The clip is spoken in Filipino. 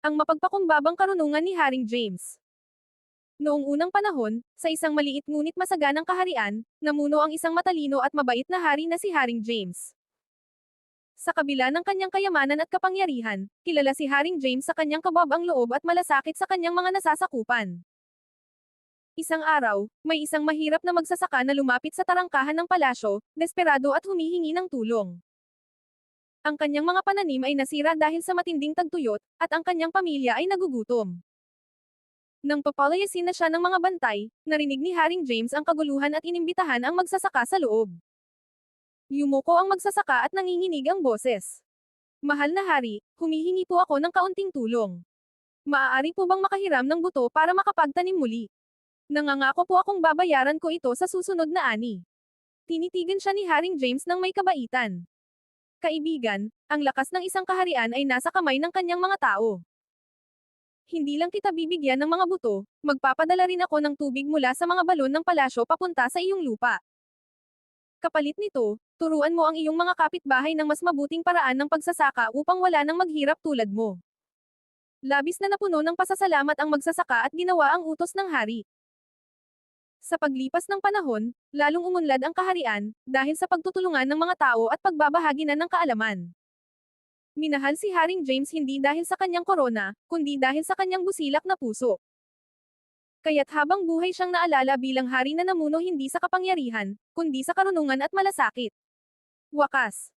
Ang mapagpakumbabang karunungan ni Haring James. Noong unang panahon, sa isang maliit ngunit masaganang kaharian, namuno ang isang matalino at mabait na hari na si Haring James. Sa kabila ng kanyang kayamanan at kapangyarihan, kilala si Haring James sa kanyang kababang loob at malasakit sa kanyang mga nasasakupan. Isang araw, may isang mahirap na magsasaka na lumapit sa tarangkahan ng palasyo, desperado at humihingi ng tulong. Ang kanyang mga pananim ay nasira dahil sa matinding tagtuyot, at ang kanyang pamilya ay nagugutom. Nang papalayasin na siya ng mga bantay, narinig ni Haring James ang kaguluhan at inimbitahan ang magsasaka sa loob. Yumuko ang magsasaka at nanginginig ang boses. Mahal na hari, humihingi po ako ng kaunting tulong. Maaari po bang makahiram ng buto para makapagtanim muli? Nangangako po akong babayaran ko ito sa susunod na ani. Tinitigan siya ni Haring James ng may kabaitan. Kaibigan, ang lakas ng isang kaharian ay nasa kamay ng kanyang mga tao. Hindi lang kita bibigyan ng mga buto, magpapadala rin ako ng tubig mula sa mga balon ng palasyo papunta sa iyong lupa. Kapalit nito, turuan mo ang iyong mga kapitbahay ng mas mabuting paraan ng pagsasaka upang wala nang maghirap tulad mo. Labis na napuno ng pasasalamat ang magsasaka at ginawa ang utos ng hari. Sa paglipas ng panahon, lalong umunlad ang kaharian, dahil sa pagtutulungan ng mga tao at pagbabahagi na ng kaalaman. Minahal si Haring James hindi dahil sa kanyang korona, kundi dahil sa kanyang busilak na puso. Kaya't habang buhay siyang naalala bilang hari na namuno hindi sa kapangyarihan, kundi sa karunungan at malasakit. Wakas.